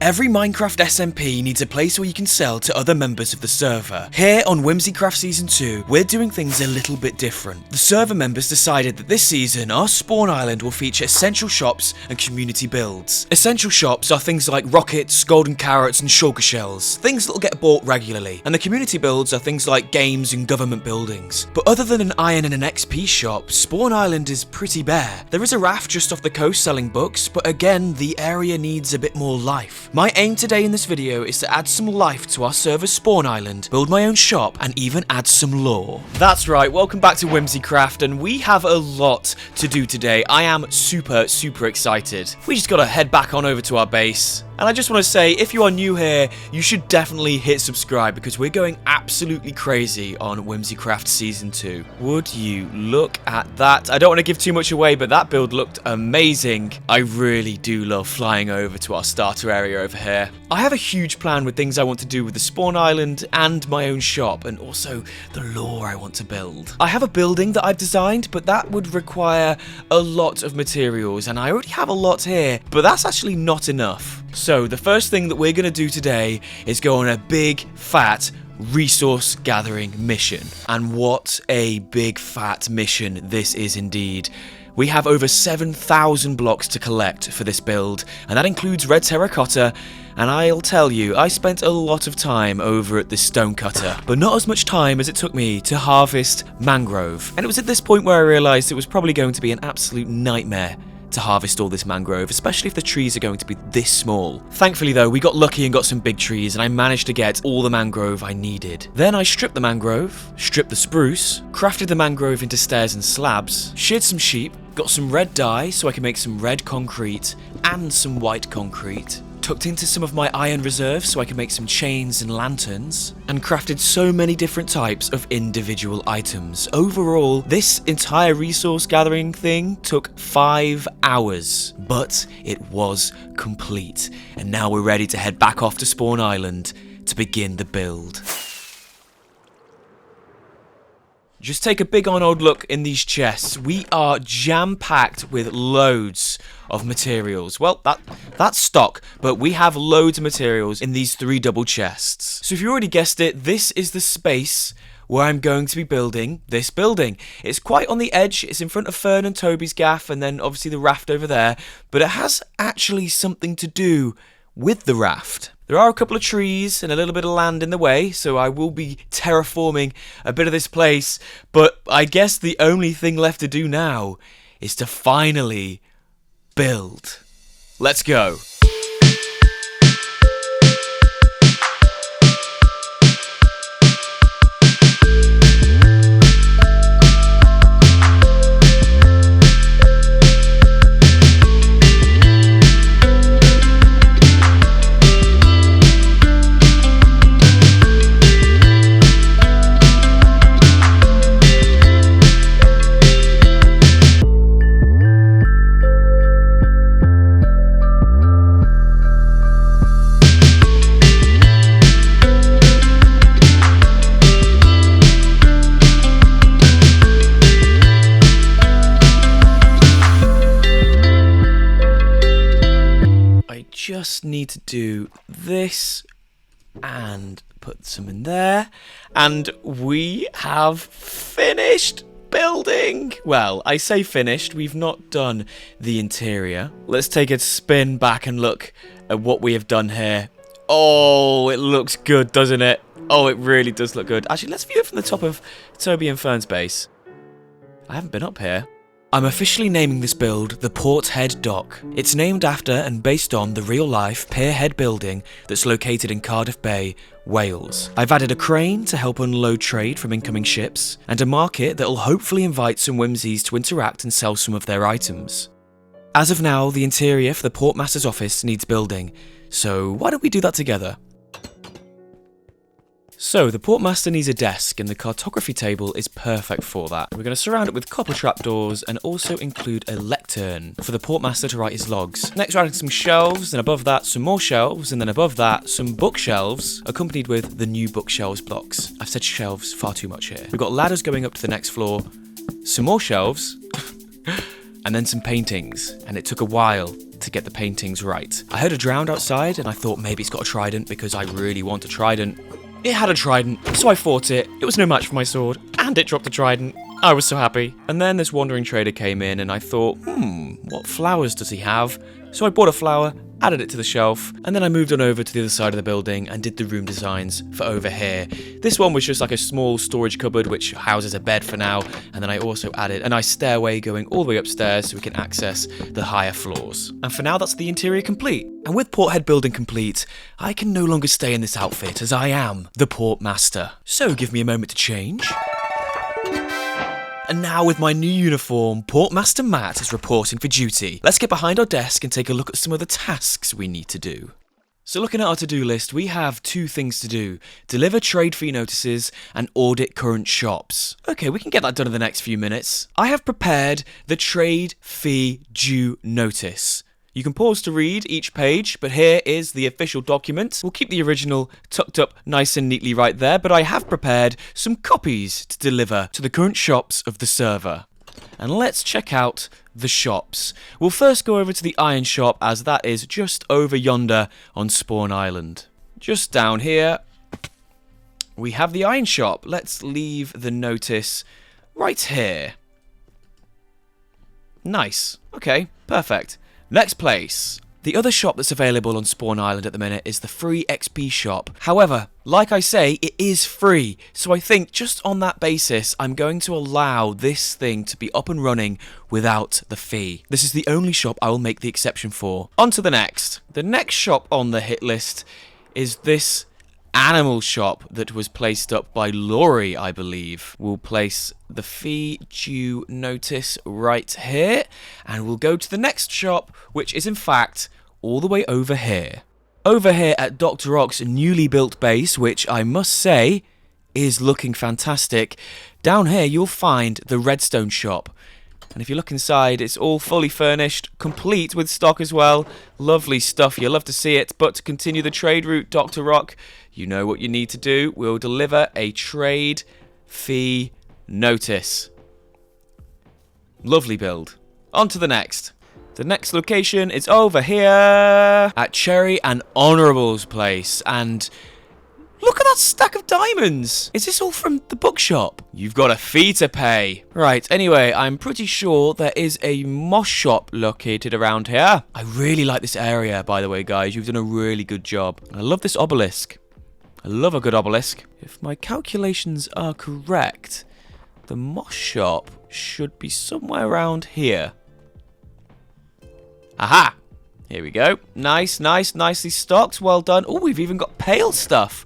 Every Minecraft SMP needs a place where you can sell to other members of the server. Here on Whimsicraft Season 2, we're doing things a little bit different. The server members decided that this season, our spawn island will feature essential shops and community builds. Essential shops are things like rockets, golden carrots, and shulker shells, things that will get bought regularly. And the community builds are things like games and government buildings. But other than an iron and an XP shop, Spawn Island is pretty bare. There is a raft just off the coast selling books, but again, the area needs a bit more life. My aim today in this video is to add some life to our server's Spawn Island, build my own shop, and even add some lore. That's right, welcome back to Whimsicraft, and we have a lot to do today. I am super excited. We just gotta head back on over to our base. And I just want to say, if you are new here, you should definitely hit subscribe because we're going absolutely crazy on Whimsicraft Season 2. Would you look at that? I don't want to give too much away, but that build looked amazing. I really do love flying over to our starter area over here. I have a huge plan with things I want to do with the Spawn Island and my own shop, and also the lore I want to build. I have a building that I've designed, but that would require a lot of materials, and I already have a lot here, but that's actually not enough. So the first thing that we're going to do today is go on a big, fat resource gathering mission. And what a big, fat mission this is indeed. We have over 7,000 blocks to collect for this build, and that includes red terracotta, and I'll tell you, I spent a lot of time over at this stone cutter, but not as much time as it took me to harvest mangrove. And it was at this point where I realised it was probably going to be an absolute nightmare to harvest all this mangrove, especially if the trees are going to be this small. Thankfully though, we got lucky and got some big trees, and I managed to get all the mangrove I needed. Then I stripped the mangrove, stripped the spruce, crafted the mangrove into stairs and slabs, sheared some sheep, got some red dye so I can make some red concrete and some white concrete, tucked into some of my iron reserves so I can make some chains and lanterns, and crafted so many different types of individual items. Overall, this entire resource gathering thing took 5 hours, but it was complete. And now we're ready to head back off to Spawn Island to begin the build. Just take a big old look in these chests. We are jam-packed with loads of materials. Well, that's stock, but we have loads of materials in these 3 double chests. So if you already guessed it, this is the space where I'm going to be building this building. It's quite on the edge. It's in front of Fern and Toby's gaff, and then obviously the raft over there, but it has actually something to do with the raft. There are a couple of trees and a little bit of land in the way, so I will be terraforming a bit of this place, but I guess the only thing left to do now is to finally build. Let's go. Just need to do this and put some in there, and we have finished building. Well, I say finished, we've not done the interior. Let's take a spin back and look at what we have done here. Oh, it looks good, doesn't it? Oh, it really does look good. Actually, let's view it from the top of Toby and Fern's base. I haven't been up here. I'm officially naming this build the Porthead Dock. It's named after and based on the real-life Porthead building that's located in Cardiff Bay, Wales. I've added a crane to help unload trade from incoming ships, and a market that'll hopefully invite some whimsies to interact and sell some of their items. As of now, the interior for the Portmaster's office needs building, so why don't we do that together? So, the Portmaster needs a desk, and the cartography table is perfect for that. We're going to surround it with copper trapdoors and also include a lectern for the Portmaster to write his logs. Next, we're adding some shelves, and above that, some more shelves, and then above that, some bookshelves, accompanied with the new bookshelves blocks. I've said shelves far too much here. We've got ladders going up to the next floor, some more shelves, and then some paintings, and it took a while to get the paintings right. I heard a drowned outside, and I thought maybe it's got a trident because I really want a trident. It had a trident, so I fought it. It was no match for my sword, and it dropped a trident. I was so happy. And then this wandering trader came in, and I thought, what flowers does he have? So I bought a flower, added it to the shelf, and then I moved on over to the other side of the building and did the room designs for over here. This one was just like a small storage cupboard which houses a bed for now, and then I also added a nice stairway going all the way upstairs so we can access the higher floors. And for now, that's the interior complete. And with Porthead building complete, I can no longer stay in this outfit as I am the Port Master. So give me a moment to change. And now with my new uniform, Portmaster Matt is reporting for duty. Let's get behind our desk and take a look at some of the tasks we need to do. So looking at our to-do list, we have 2 things to do. Deliver trade fee notices and audit current shops. Okay, we can get that done in the next few minutes. I have prepared the trade fee due notice. You can pause to read each page, but here is the official document. We'll keep the original tucked up nice and neatly right there, but I have prepared some copies to deliver to the current shops of the server. And let's check out the shops. We'll first go over to the iron shop, as that is just over yonder on Spawn Island. Just down here, we have the iron shop. Let's leave the notice right here. Nice. Okay, perfect. Next place. The other shop that's available on Spawn Island at the minute is the free XP shop. However, like I say, it is free. So I think just on that basis, I'm going to allow this thing to be up and running without the fee. This is the only shop I will make the exception for. On to the next. The next shop on the hit list is this animal shop that was placed up by Laurie, I believe. We'll place the fee due notice right here, and we'll go to the next shop, which is in fact all the way over here. Over here at Dr. Ock's newly built base, which I must say is looking fantastic. Down here you'll find the redstone shop. And if you look inside, it's all fully furnished, complete with stock as well. Lovely stuff, you'll love to see it. But to continue the trade route, Dr. Rock, you know what you need to do. We'll deliver a trade fee notice. Lovely build. On to the next. The next location is over here at Cherry and Honourable's place. And look at that stack of diamonds! Is this all from the bookshop? You've got a fee to pay. Right, anyway, I'm pretty sure there is a moss shop located around here. I really like this area, by the way, guys. You've done a really good job. I love this obelisk. I love a good obelisk. If my calculations are correct, the moss shop should be somewhere around here. Aha! Here we go. Nice, nice, nicely stocked. Well done. Oh, we've even got pale stuff.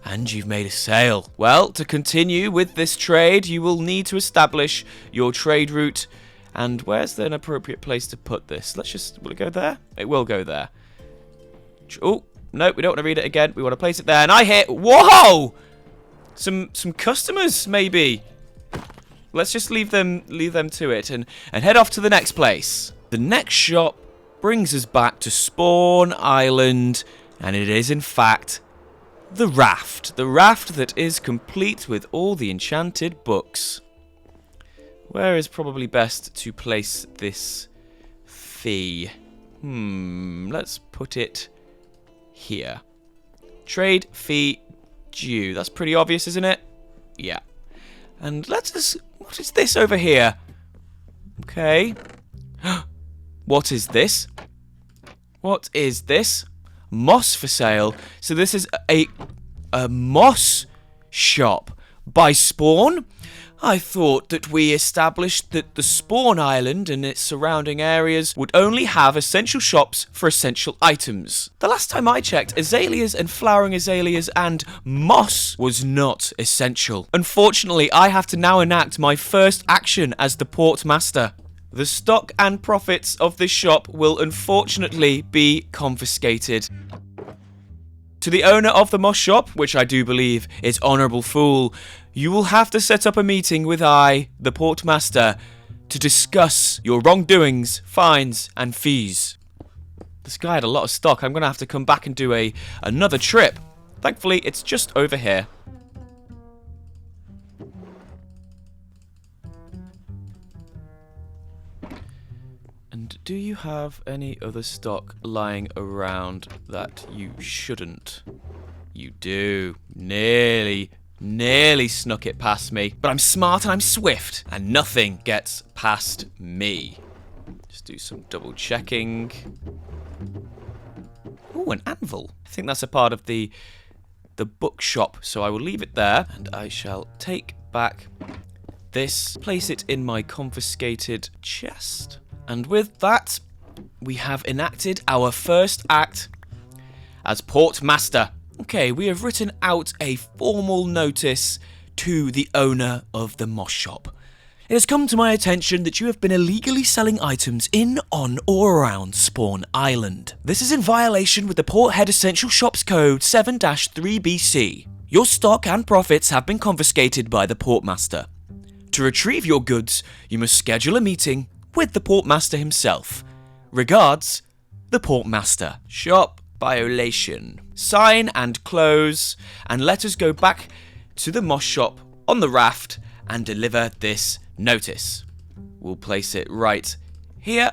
And you've made a sale. Well, to continue with this trade, you will need to establish your trade route. And where's an appropriate place to put this? Let's just... Will it go there? It will go there. Oh, no, we don't want to read it again. We want to place it there. And I hit... Whoa! Some customers, maybe. Let's just leave them to it and head off to the next place. The next shop brings us back to Spawn Island. And it is, in fact, the raft. The raft that is complete with all the enchanted books. Where is probably best to place this fee? Let's put it here. Trade fee due. That's pretty obvious, isn't it? Yeah. And let's just... What is this over here? Okay. What is this? What is this? Moss for sale. So this is a moss shop by Spawn. I thought that we established that the Spawn Island and its surrounding areas would only have essential shops for essential items. The last time I checked, azaleas and flowering azaleas and moss was not essential. Unfortunately, I have to now enact my first action as the Port Master. The stock and profits of this shop will unfortunately be confiscated. To the owner of the moss shop, which I do believe is Honourable Fool, you will have to set up a meeting with I, the Port Master, to discuss your wrongdoings, fines, and fees. This guy had a lot of stock. I'm going to have to come back and do another trip. Thankfully, it's just over here. do you have any other stock lying around that you shouldn't? You do. Nearly snuck it past me. But I'm smart and I'm swift, and nothing gets past me. Just do some double checking. Ooh, an anvil. I think that's a part of the bookshop, so I will leave it there, and I shall take back this, place it in my confiscated chest. And with that, we have enacted our first act as Port Master. Okay, we have written out a formal notice to the owner of the moss shop. It has come to my attention that you have been illegally selling items in, on, or around Spawn Island. This is in violation with the Porthead Essential Shops Code 7-3BC. Your stock and profits have been confiscated by the Portmaster. To retrieve your goods, you must schedule a meeting with the Portmaster himself. Regards, the Portmaster. Shop violation. Sign and close, and let us go back to the moss shop on the raft and deliver this notice. We'll place it right here,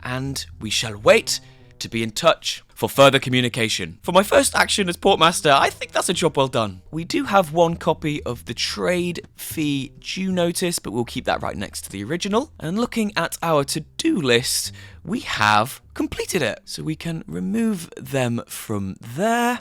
and we shall wait to be in touch for further communication. For my first action as Portmaster, I think that's a job well done. We do have one copy of the trade fee due notice, but we'll keep that right next to the original. And looking at our to-do list, we have completed it. So we can remove them from there.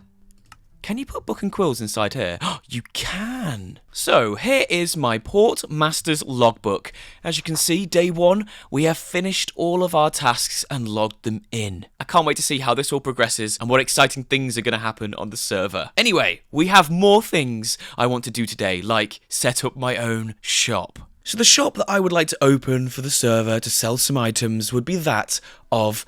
Can you put book and quills inside here? Oh, you can! So, here is my Port Master's logbook. As you can see, day 1, we have finished all of our tasks and logged them in. I can't wait to see how this all progresses and what exciting things are going to happen on the server. Anyway, we have more things I want to do today, like set up my own shop. So the shop that I would like to open for the server to sell some items would be that of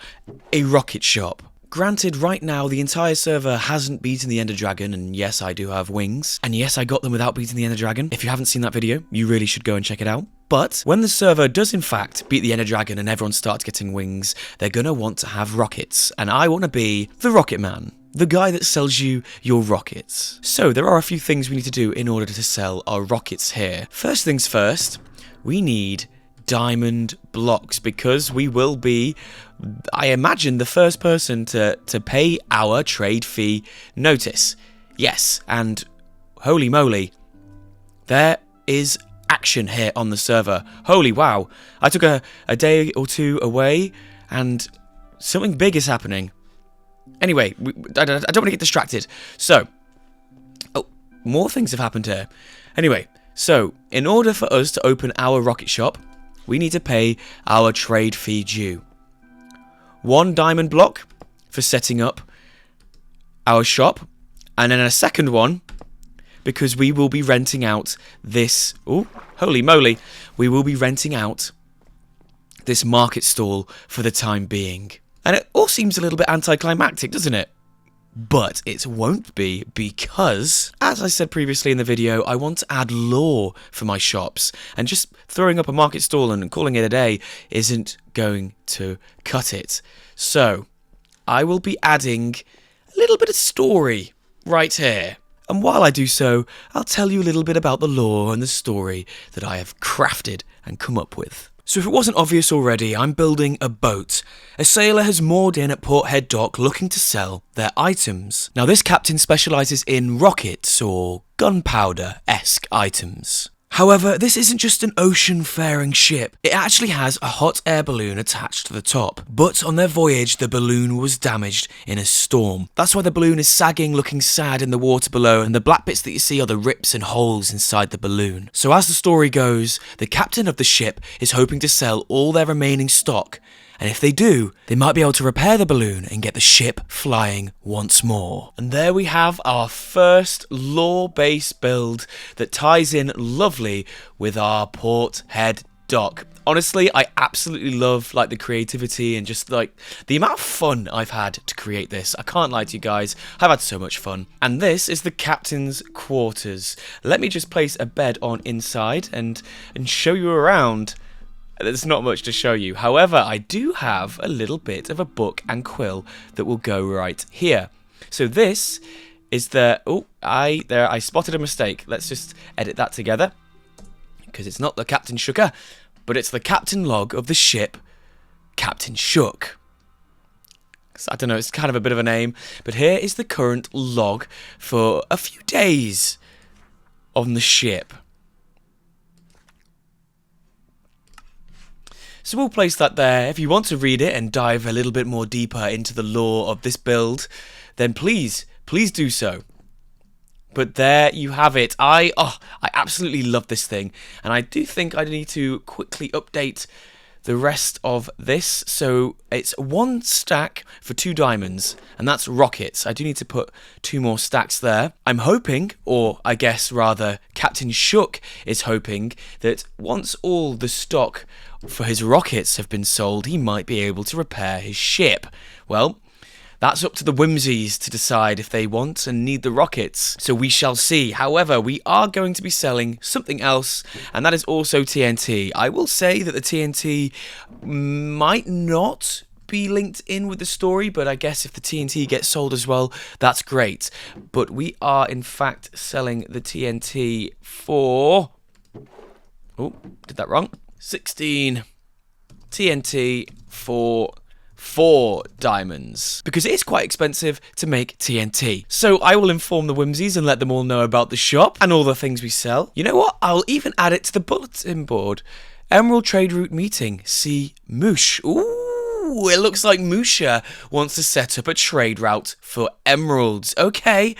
a rocket shop. Granted, right now, the entire server hasn't beaten the Ender Dragon, and yes, I do have wings. And yes, I got them without beating the Ender Dragon. If you haven't seen that video, you really should go and check it out. But when the server does in fact beat the Ender Dragon and everyone starts getting wings, they're gonna want to have rockets. And I want to be the Rocket Man. The guy that sells you your rockets. So there are a few things we need to do in order to sell our rockets here. First things first, we need diamond blocks, because we will be, I imagine, the first person to pay our trade fee notice. Yes, and holy moly, there is action here on the server. Holy wow, I took a day or two away and something big is happening. Anyway, I don't want to get distracted. So, oh, more things have happened here. Anyway, so in order for us to open our rocket shop, we need to pay our trade fee due. 1 diamond block for setting up our shop, and then a second one because we will be renting out this, oh, holy moly, we will be renting out this market stall for the time being. And it all seems a little bit anticlimactic, doesn't it? But it won't be, because, as I said previously in the video, I want to add lore for my shops, and just throwing up a market stall and calling it a day isn't going to cut it. So, I will be adding a little bit of story right here. And while I do so, I'll tell you a little bit about the lore and the story that I have crafted and come up with. So if it wasn't obvious already, I'm building a boat. A sailor has moored in at Porthead Dock looking to sell their items. Now this captain specialises in rockets or gunpowder-esque items. However, this isn't just an ocean-faring ship. It actually has a hot air balloon attached to the top. But on their voyage, the balloon was damaged in a storm. That's why the balloon is sagging, looking sad in the water below, and the black bits that you see are the rips and holes inside the balloon. So as the story goes, the captain of the ship is hoping to sell all their remaining stock, and if they do, they might be able to repair the balloon and get the ship flying once more. And there we have our first lore-based build that ties in lovely with our Porthead Dock. Honestly, I absolutely love the creativity and just the amount of fun I've had to create this. I can't lie to you guys, I've had so much fun. And this is the captain's quarters. Let me just place a bed on inside and show you around. There's not much to show you. However, I do have a little bit of a book and quill that will go right here. So this is the... Oh, I spotted a mistake. Let's just edit that together, because it's not the Captain Sugar, but it's the captain log of the ship Captain Shook. I don't know, it's kind of a bit of a name, but here is the current log for a few days on the ship. So we'll place that there. If you want to read it and dive a little bit more deeper into the lore of this build, then please do so. But there you have it. I absolutely love this thing, and I do think I need to quickly update the rest of this. So it's 1 stack for 2 diamonds, and that's rockets. I do need to put 2 more stacks there. I'm hoping, or I guess rather Captain Shook is hoping, that once all the stock for his rockets have been sold, he might be able to repair his ship. Well, that's up to the Whimsies to decide if they want and need the rockets, so we shall see. However, we are going to be selling something else, and that is also TNT. I will say that the TNT might not be linked in with the story, but I guess if the TNT gets sold as well, that's great. But we are in fact selling the TNT for... oh, did that wrong. 16 TNT for 4 diamonds, because it is quite expensive to make TNT. So I will inform the Whimsies and let them all know about the shop and all the things we sell. You know what? I'll even add it to the bulletin board. Emerald Trade Route Meeting. See Moosh. Ooh, it looks like Musha wants to set up a trade route for emeralds. Okay.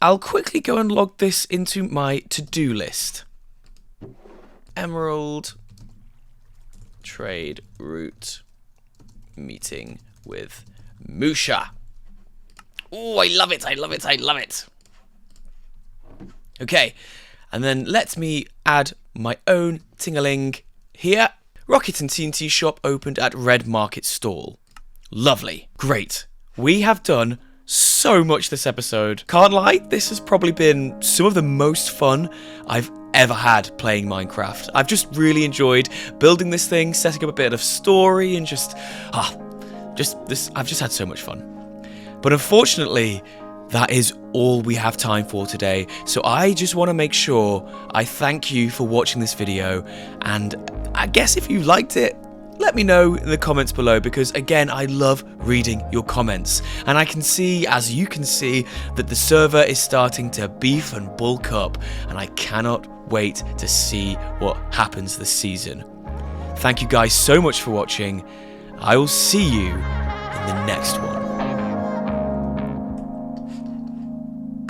I'll quickly go and log this into my to-do list. Emerald Trade Route Meeting with Musha. Oh, I love it. Okay, and then let me add my own ting-a-ling here. Rocket and TNT shop opened at Red Market Stall. Lovely. Great. We have done so much this episode. Can't lie, this has probably been some of the most fun I've ever had playing Minecraft. I've just really enjoyed building this thing, setting up a bit of story, and I've just had so much fun. But unfortunately, that is all we have time for today. So I just want to make sure I thank you for watching this video, and I guess if you liked it, let me know in the comments below, because again, I love reading your comments. And I can see, as you can see, that the server is starting to beef and bulk up, and I cannot wait to see what happens this season. Thank you guys so much for watching. I will see you in the next one.